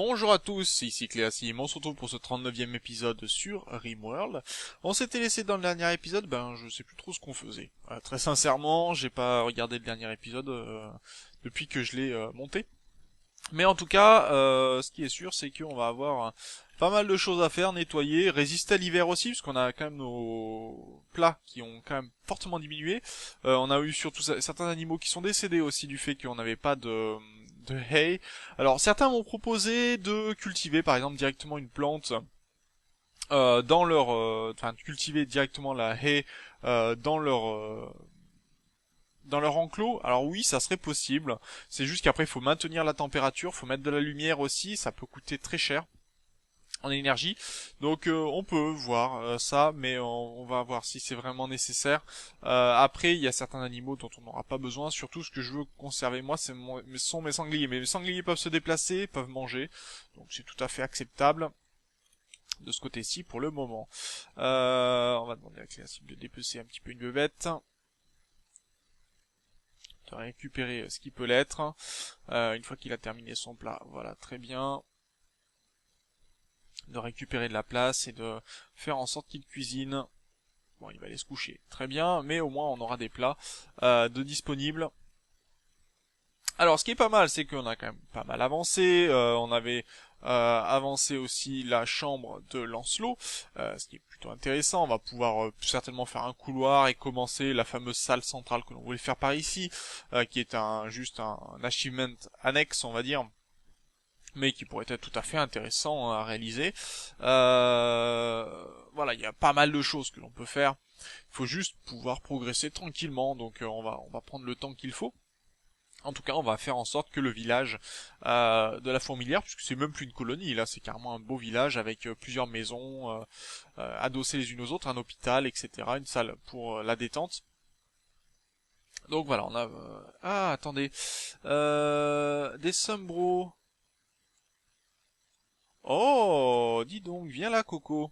Bonjour à tous, ici Cléasim, on se retrouve pour ce 39e épisode sur RimWorld. On s'était laissé dans le dernier épisode, je sais plus trop ce qu'on faisait. Très sincèrement, j'ai pas regardé le dernier épisode depuis que je l'ai monté. Mais en tout cas, ce qui est sûr, c'est qu'on va avoir pas mal de choses à faire, nettoyer, résister à l'hiver aussi, parce qu'on a quand même nos plats qui ont quand même fortement diminué. On a eu surtout certains animaux qui sont décédés aussi du fait qu'on n'avait pas de hay. Alors certains m'ont proposé de cultiver par exemple directement une plante dans leur, enfin cultiver directement la hay dans leur enclos. Alors oui, ça serait possible. C'est juste qu'après il faut maintenir la température, faut mettre de la lumière aussi, ça peut coûter très cher en énergie. Donc on peut voir ça, mais on va voir si c'est vraiment nécessaire. Après, il y a certains animaux dont on n'aura pas besoin. Surtout, ce que je veux conserver moi, sont mes sangliers. Mais mes sangliers peuvent se déplacer, peuvent manger, donc c'est tout à fait acceptable de ce côté-ci pour le moment. On va demander à Cléasim de dépecer un petit peu une bebête, de récupérer ce qui peut l'être. Une fois qu'il a terminé son plat, voilà, très bien. De récupérer de la place et de faire en sorte qu'il cuisine. Bon, il va aller se coucher, très bien, mais au moins on aura des plats de disponibles. Alors, ce qui est pas mal, c'est qu'on a quand même pas mal avancé. On avait avancé aussi la chambre de Lancelot, ce qui est plutôt intéressant. On va pouvoir certainement faire un couloir et commencer la fameuse salle centrale que l'on voulait faire par ici, qui est juste un achievement annexe, on va dire, mais qui pourrait être tout à fait intéressant à réaliser. Voilà, il y a pas mal de choses que l'on peut faire. Il faut juste pouvoir progresser tranquillement, donc on va prendre le temps qu'il faut. En tout cas, on va faire en sorte que le village de la Fourmilière, puisque c'est même plus une colonie, là, c'est carrément un beau village avec plusieurs maisons adossées les unes aux autres, un hôpital, etc., une salle pour la détente. Donc voilà, on a... Ah, attendez. Des Sumbro. Oh, dis donc, viens là, Coco.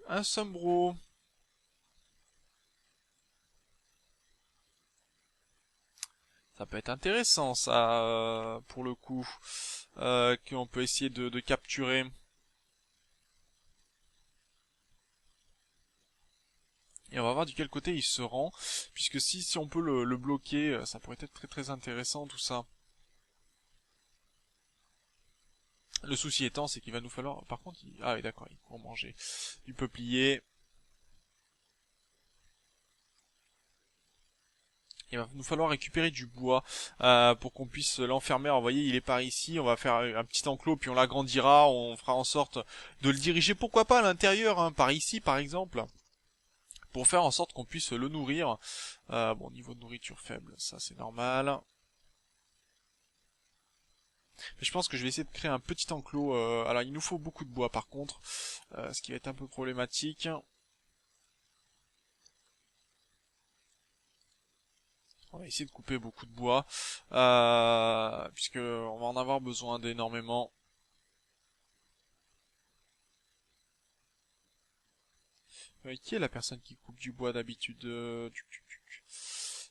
Un Sumbro. Ça peut être intéressant, ça, pour le coup, qu'on peut essayer de capturer. Et on va voir du quel côté il se rend, puisque si on peut le bloquer, ça pourrait être très très intéressant tout ça. Le souci étant, c'est qu'il va nous falloir... Par contre, ah oui d'accord, il court manger du peuplier. Il va nous falloir récupérer du bois pour qu'on puisse l'enfermer. Alors, vous voyez, il est par ici. On va faire un petit enclos, puis on l'agrandira. On fera en sorte de le diriger, pourquoi pas à l'intérieur, hein, par ici par exemple, pour faire en sorte qu'on puisse le nourrir. Bon, niveau de nourriture faible, ça c'est normal. Mais je pense que je vais essayer de créer un petit enclos. Alors il nous faut beaucoup de bois par contre, ce qui va être un peu problématique. On va essayer de couper beaucoup de bois, puisque on va en avoir besoin d'énormément. Qui est la personne qui coupe du bois d'habitude?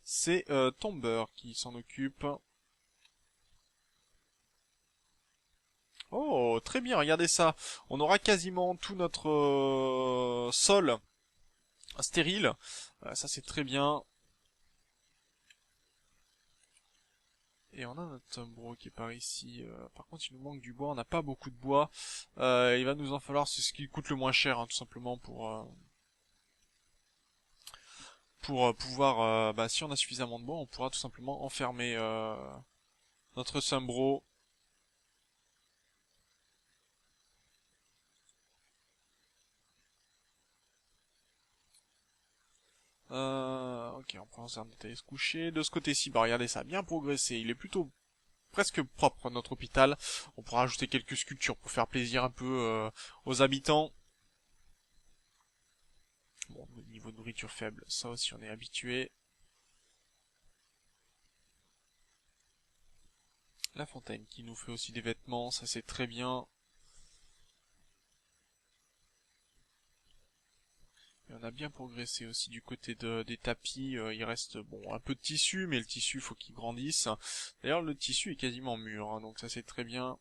C'est Tomber qui s'en occupe. Oh, très bien, regardez ça. On aura quasiment tout notre sol stérile. Ça c'est très bien. Et on a notre bro qui est par ici. Par contre, il nous manque du bois. On n'a pas beaucoup de bois. Il va nous en falloir. C'est ce qui coûte le moins cher, hein, tout simplement pour pouvoir. Si on a suffisamment de bois, on pourra tout simplement enfermer notre Sumbro. Ok, on prend un certain détail se coucher. De ce côté-ci, regardez, ça a bien progressé. Il est plutôt presque propre, notre hôpital. On pourra ajouter quelques sculptures pour faire plaisir un peu aux habitants. Bon, niveau de nourriture faible, ça aussi on est habitué. La fontaine qui nous fait aussi des vêtements, ça c'est très bien. Et on a bien progressé aussi du côté des tapis. Il reste bon un peu de tissu, mais le tissu faut qu'il grandisse. D'ailleurs le tissu est quasiment mûr, hein, donc ça c'est très bien.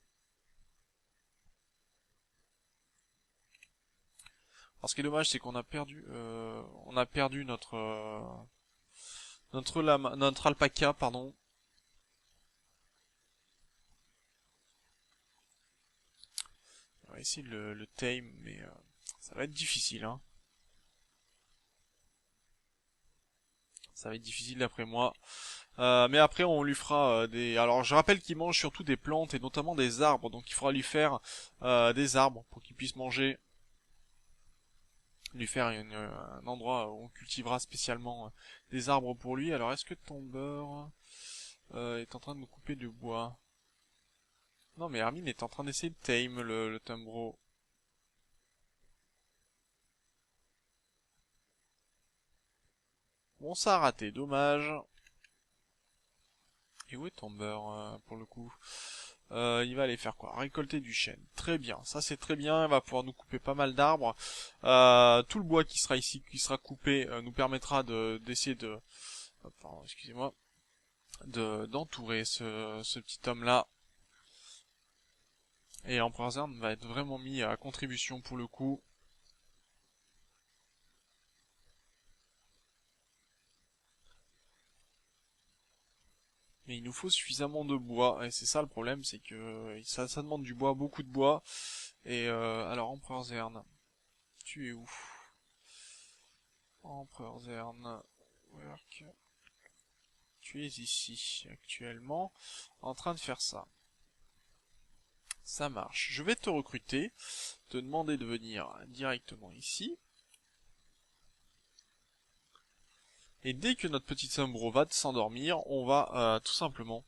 Alors ce qui est dommage, c'est on a perdu notre lame, notre alpaca, pardon. On va essayer de le tame, mais ça va être difficile, hein. Ça va être difficile d'après moi. Mais après, on lui fera des... Alors, je rappelle qu'il mange surtout des plantes et notamment des arbres. Donc, il faudra lui faire des arbres pour qu'il puisse manger. Lui faire un endroit où on cultivera spécialement des arbres pour lui. Alors, est-ce que Tomber est en train de me couper du bois? Non, mais Hermine est en train d'essayer de tame le Tumbro. Bon, ça a raté, dommage. Et où est Tomber pour le coup? Il va aller faire quoi? Récolter du chêne. Très bien, ça c'est très bien, il va pouvoir nous couper pas mal d'arbres. Tout le bois qui sera ici, qui sera coupé, nous permettra d'essayer de... Pardon, excusez-moi. D'entourer ce petit homme-là. Et l'Empereur Zern va être vraiment mis à contribution pour le coup. Mais il nous faut suffisamment de bois, et c'est ça le problème, c'est que ça demande du bois, beaucoup de bois. Et alors Empereur Zern, tu es où? Empereur Zern, work. Tu es ici actuellement, en train de faire ça. Ça marche. Je vais te recruter, te demander de venir directement ici. Et dès que notre petite Sombro va s'endormir, on va tout simplement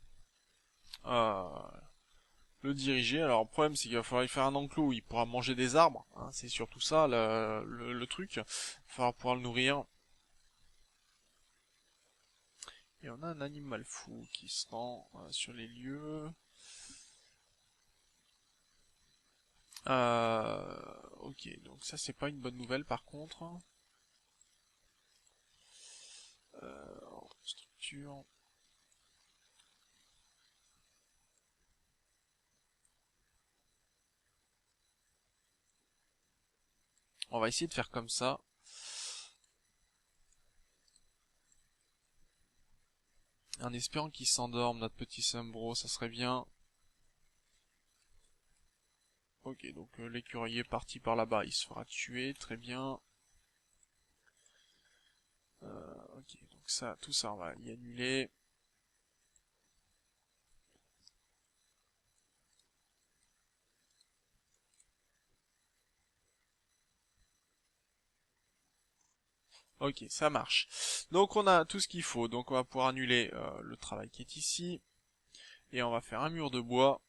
euh, le diriger. Alors le problème c'est qu'il va falloir lui faire un enclos où il pourra manger des arbres, hein, c'est surtout ça le truc. Il va falloir pouvoir le nourrir. Et on a un animal fou qui se rend sur les lieux. Ok, donc ça c'est pas une bonne nouvelle par contre. Structure. On va essayer de faire comme ça. En espérant qu'il s'endorme, notre petit Sombro, ça serait bien. Ok, donc l'écureuil est parti par là-bas, il se fera tuer, très bien. Ok, donc ça, tout ça, on va y annuler. Ok, ça marche. Donc on a tout ce qu'il faut, donc on va pouvoir annuler le travail qui est ici. Et on va faire un mur de bois.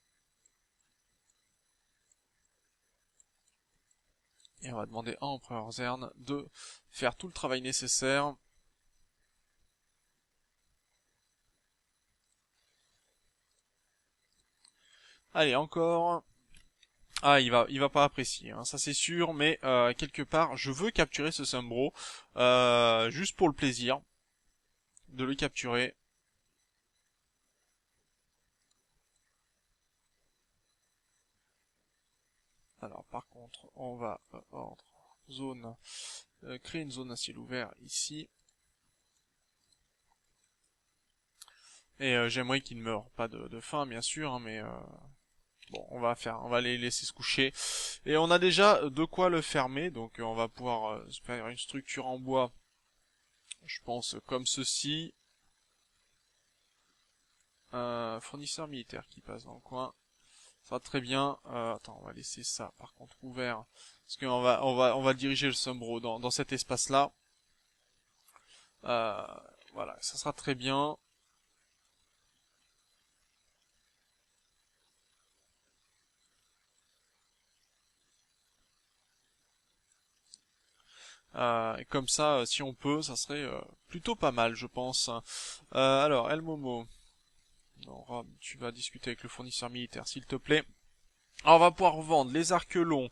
Et on va demander à Empereur Zern de faire tout le travail nécessaire. Allez, encore. Ah, il va pas apprécier, hein, ça c'est sûr, mais quelque part, je veux capturer ce Sombro, juste pour le plaisir de le capturer. Alors, par contre, on va ordre zone, créer une zone à ciel ouvert ici. Et j'aimerais qu'il ne meure pas de faim, bien sûr, hein, mais bon, on va les laisser se coucher. Et on a déjà de quoi le fermer, donc on va pouvoir faire une structure en bois, je pense, comme ceci. Fournisseur militaire qui passe dans le coin. Ça va très bien. Attends, on va laisser ça, par contre, ouvert. Parce on va diriger le Sombro dans cet espace-là. Euh, voilà, ça sera très bien. Et comme ça, si on peut, ça serait plutôt pas mal, je pense. Alors, El Momo. Non, Rob, tu vas discuter avec le fournisseur militaire, s'il te plaît. Alors, on va pouvoir vendre les arcs longs,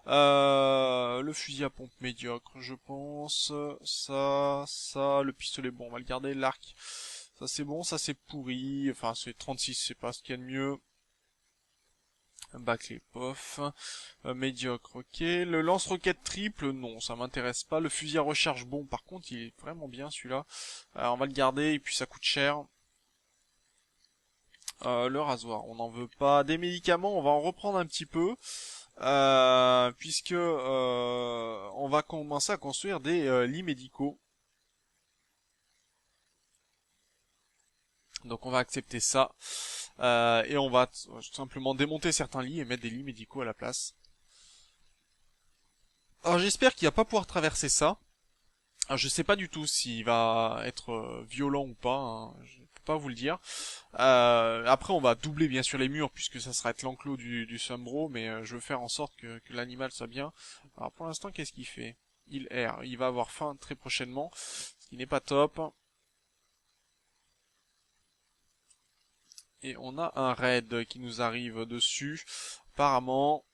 le fusil à pompe médiocre, je pense. Ça, le pistolet bon, on va le garder. L'arc, ça c'est bon, ça c'est pourri. Enfin, c'est 36, c'est pas ce qu'il y a de mieux. Bac les pofs. Médiocre, ok. Le lance-roquette triple, non, ça m'intéresse pas. Le fusil à recharge, bon, par contre, il est vraiment bien celui-là. On va le garder, et puis ça coûte cher. Le rasoir, on n'en veut pas. Des médicaments, on va en reprendre un petit peu. Puisque on va commencer à construire des lits médicaux. Donc on va accepter ça. Et on va tout simplement démonter certains lits et mettre des lits médicaux à la place. Alors j'espère qu'il va pas pouvoir traverser ça. Alors, je sais pas du tout s'il va être violent ou pas, hein, je peux pas vous le dire. Après on va doubler bien sûr les murs puisque ça sera être l'enclos du Sombreau, mais je veux faire en sorte que l'animal soit bien. Alors pour l'instant qu'est-ce qu'il fait? Il erre, il va avoir faim très prochainement, ce qui n'est pas top. Et on a un raid qui nous arrive dessus, apparemment.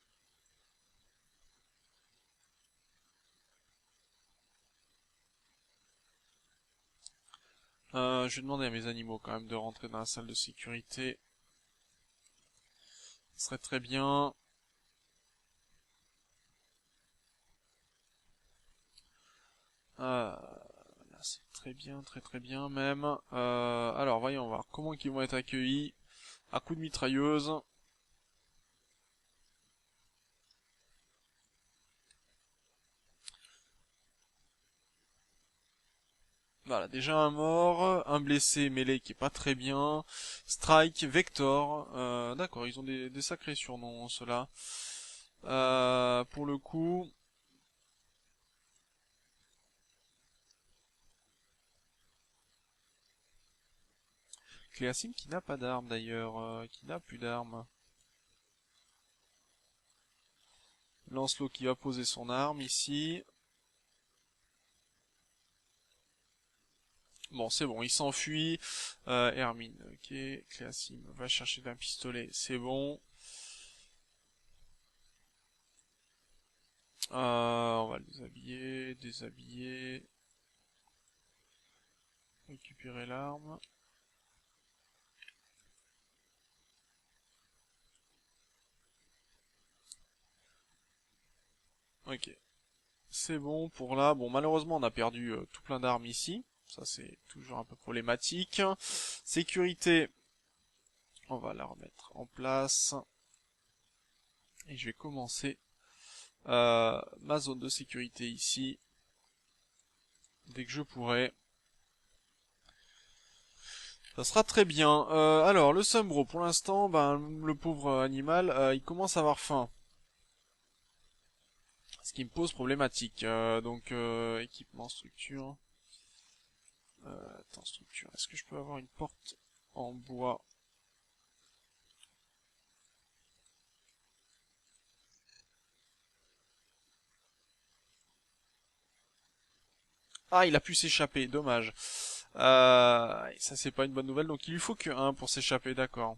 Je vais demander à mes animaux quand même de rentrer dans la salle de sécurité. Ce serait très bien. Là, c'est très bien, très très bien même. Alors voyons voir comment ils vont être accueillis. À coups de mitrailleuse. Voilà, déjà un mort, un blessé mêlé qui est pas très bien. Strike, Vector. D'accord, ils ont des sacrés surnoms ceux-là. Pour le coup, Cléasim qui n'a pas d'arme d'ailleurs, qui n'a plus d'arme. Lancelot qui va poser son arme ici. Bon, c'est bon, il s'enfuit. Hermine, ok. Cléasim va chercher d'un pistolet, c'est bon. On va le déshabiller, déshabiller. Récupérer l'arme. Ok. C'est bon pour là. Bon, malheureusement, on a perdu tout plein d'armes ici. Ça, c'est toujours un peu problématique. Sécurité. On va la remettre en place. Et je vais commencer ma zone de sécurité ici. Dès que je pourrai. Ça sera très bien. Alors, le Sombreau, pour l'instant, ben, le pauvre animal, il commence à avoir faim. Ce qui me pose problématique. Donc, équipement, structure. Attends, structure. Est-ce que je peux avoir une porte en bois? Ah, il a pu s'échapper, dommage. Ça c'est pas une bonne nouvelle, donc il lui faut que un pour s'échapper, d'accord.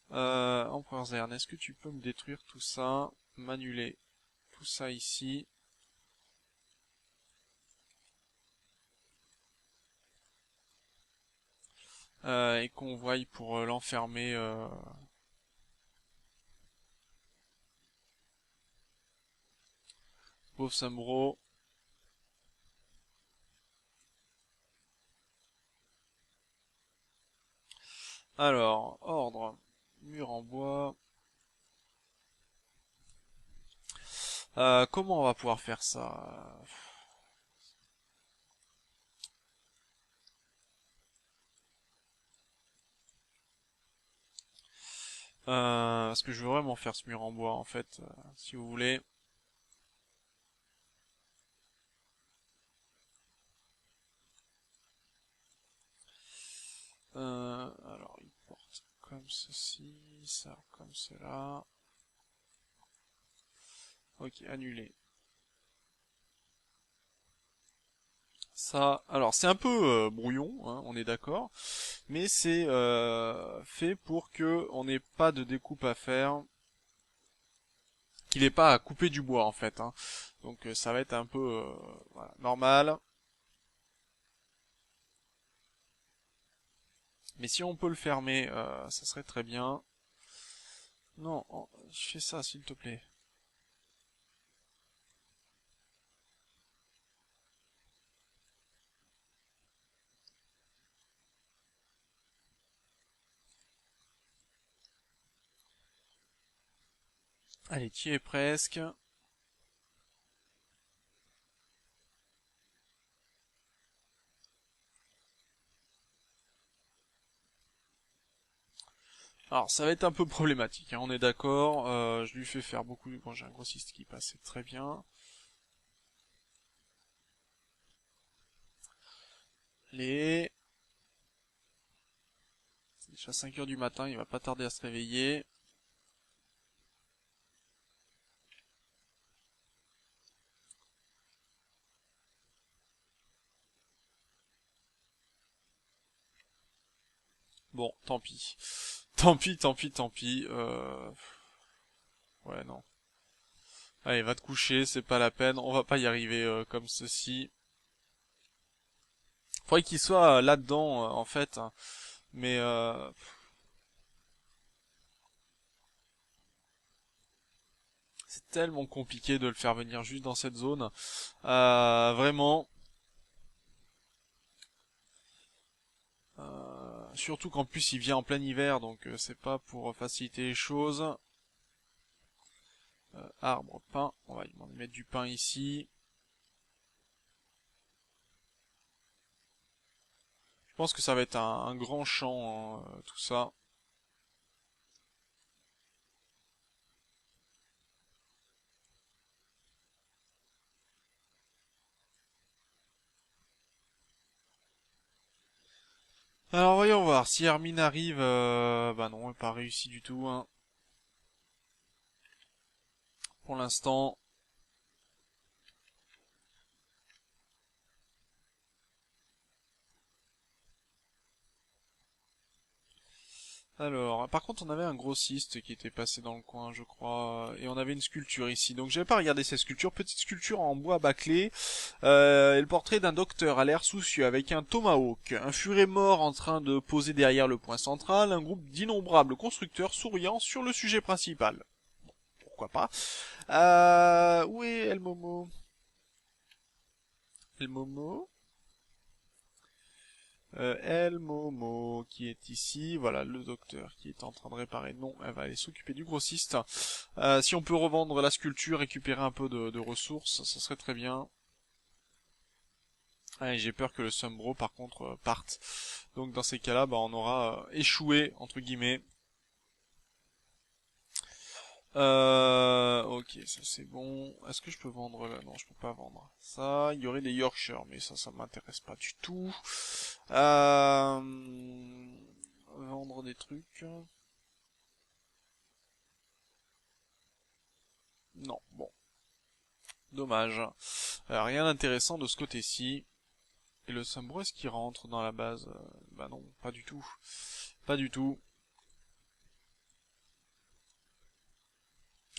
Empereur Zern, est-ce que tu peux me détruire tout ça? M'annuler tout ça ici. Et convoie pour l'enfermer. Pauvre Sambro. Alors, ordre. Mur en bois. Comment on va pouvoir faire ça? Parce que je veux vraiment faire ce mur en bois en fait, si vous voulez. Alors, il porte comme ceci, ça comme cela. Ok, annulé. Ça, alors c'est un peu brouillon, hein, on est d'accord, mais c'est fait pour que on n'ait pas de découpe à faire, qu'il n'ait pas à couper du bois en fait. Hein. Donc ça va être un peu voilà, normal. Mais si on peut le fermer, ça serait très bien. Non, je fais ça s'il te plaît. Allez, tu y es presque. Alors, ça va être un peu problématique, hein, on est d'accord. Je lui fais faire beaucoup... Bon, j'ai un grossiste qui passe, c'est très bien. Les... C'est déjà 5 heures du matin, il va pas tarder à se réveiller. Bon, tant pis. Tant pis, tant pis, tant pis. Ouais, non. Allez, va te coucher, c'est pas la peine. On va pas y arriver comme ceci. Faudrait qu'il soit là-dedans, en fait. Hein. Mais c'est tellement compliqué de le faire venir juste dans cette zone. Vraiment. Surtout qu'en plus il vient en plein hiver, donc c'est pas pour faciliter les choses. Arbre, pain. On va lui mettre du pain ici. Je pense que ça va être un grand champ, hein, tout ça. Alors voyons voir, si Hermine arrive, bah non, elle n'a pas réussi du tout, hein, pour l'instant. Alors, par contre, on avait un grossiste qui était passé dans le coin, je crois, et on avait une sculpture ici. Donc, j'avais pas regardé cette sculpture. Petite sculpture en bois bâclé, et le portrait d'un docteur à l'air soucieux avec un tomahawk, un furet mort en train de poser derrière le point central, un groupe d'innombrables constructeurs souriant sur le sujet principal. Pourquoi pas. Où est El Momo? El Momo? El Momo qui est ici, voilà le docteur qui est en train de réparer. Non, elle va aller s'occuper du grossiste. Si on peut revendre la sculpture, récupérer un peu de ressources, ça serait très bien. Ouais, j'ai peur que le Sumbro par contre parte. Donc dans ces cas-là, bah, on aura échoué entre guillemets. Ok, ça c'est bon. Est-ce que je peux vendre là? Non, je peux pas vendre. Ça, il y aurait des Yorkshire, mais ça m'intéresse pas du tout. Euh... Vendre des trucs. Non, bon, dommage. Rien d'intéressant de ce côté-ci. Et le Sumbro, est-ce qu'il rentre dans la base? Bah non, pas du tout. Pas du tout.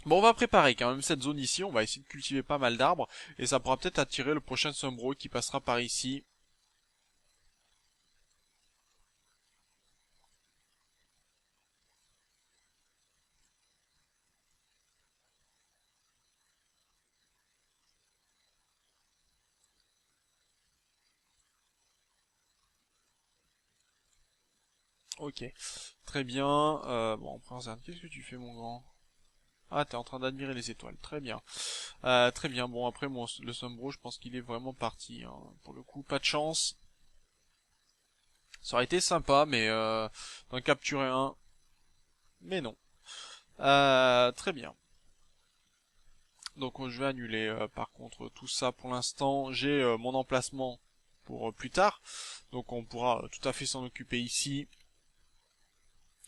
Bon, on va préparer quand même cette zone ici. On va essayer de cultiver pas mal d'arbres. Et ça pourra peut-être attirer le prochain Sumbro qui passera par ici. Ok, très bien. Bon, Prince, qu'est-ce que tu fais, mon grand? Ah, t'es en train d'admirer les étoiles. Très bien. Très bien. Bon, après, le Sombro, je pense qu'il est vraiment parti. Hein. Pour le coup, pas de chance. Ça aurait été sympa, mais d'en capturer un. Mais non. Très bien. Donc, je vais annuler, par contre, tout ça pour l'instant. J'ai mon emplacement pour plus tard. Donc, on pourra tout à fait s'en occuper ici.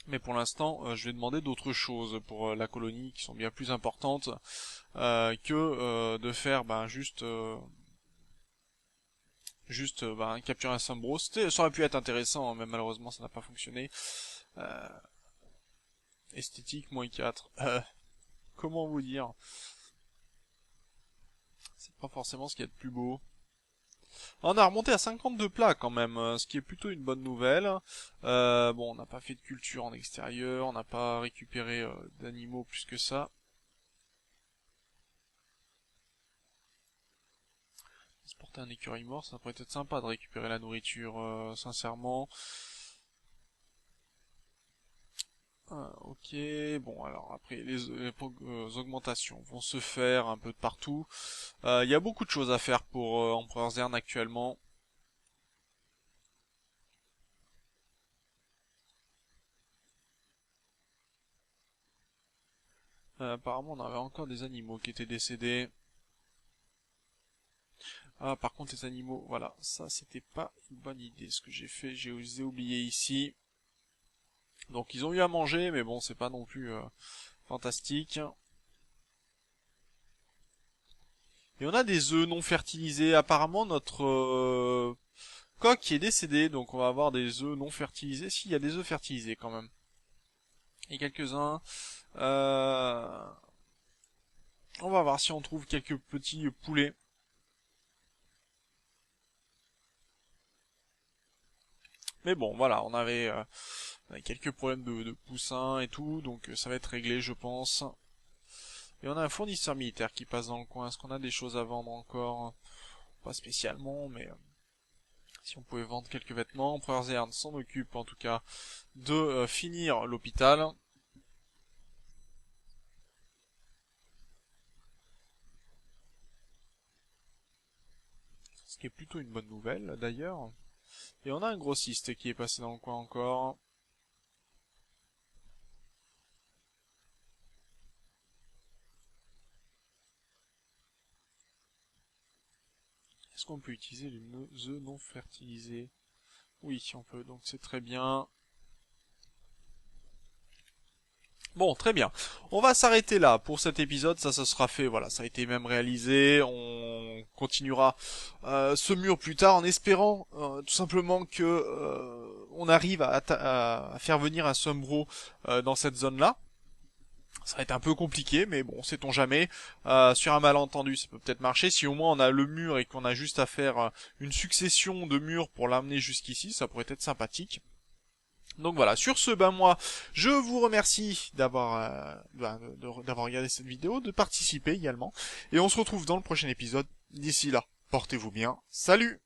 Mais pour l'instant, je vais demander d'autres choses pour la colonie qui sont bien plus importantes que de faire ben, juste capturer un Sombro. Ça aurait pu être intéressant, hein, mais malheureusement ça n'a pas fonctionné. Euh, Esthétique, -4. Comment vous dire? C'est pas forcément ce qu'il y a de plus beau. On a remonté à 52 plats quand même, ce qui est plutôt une bonne nouvelle. Bon, on n'a pas fait de culture en extérieur, on n'a pas récupéré d'animaux plus que ça. Se porter un écureuil mort, ça pourrait être sympa de récupérer la nourriture, sincèrement. Ok, bon alors après les augmentations vont se faire un peu de partout. Il y a beaucoup de choses à faire pour Empereur Zern actuellement. Apparemment on avait encore des animaux qui étaient décédés. Ah par contre les animaux, voilà, ça c'était pas une bonne idée ce que j'ai fait, j'ai osé oublier ici. Donc ils ont eu à manger mais bon c'est pas non plus fantastique. Et on a des œufs non fertilisés. Apparemment, notre coq est décédé, donc on va avoir des œufs non fertilisés. S'il y a des œufs fertilisés quand même. Et quelques-uns. Euh, On va voir si on trouve quelques petits poulets. Mais bon, voilà, on avait quelques problèmes de poussins et tout, donc ça va être réglé, je pense. Et on a un fournisseur militaire qui passe dans le coin. Est-ce qu'on a des choses à vendre encore? Pas spécialement, mais si on pouvait vendre quelques vêtements. Empereur Zern s'en occupe en tout cas de finir l'hôpital. Ce qui est plutôt une bonne nouvelle d'ailleurs. Et on a un grossiste qui est passé dans le coin encore. Est-ce qu'on peut utiliser les œufs non fertilisés? Oui, on peut, donc c'est très bien. Bon, très bien. On va s'arrêter là pour cet épisode. Ça sera fait. Voilà, ça a été même réalisé. On continuera ce mur plus tard en espérant tout simplement que on arrive à faire venir un Sombreau dans cette zone-là. Ça va être un peu compliqué, mais bon, sait-on jamais. Sur un malentendu, ça peut peut-être marcher. Si au moins on a le mur et qu'on a juste à faire une succession de murs pour l'amener jusqu'ici, ça pourrait être sympathique. Donc voilà, sur ce, ben moi, je vous remercie d'avoir regardé cette vidéo, de participer également, et on se retrouve dans le prochain épisode. D'ici là, portez-vous bien, salut!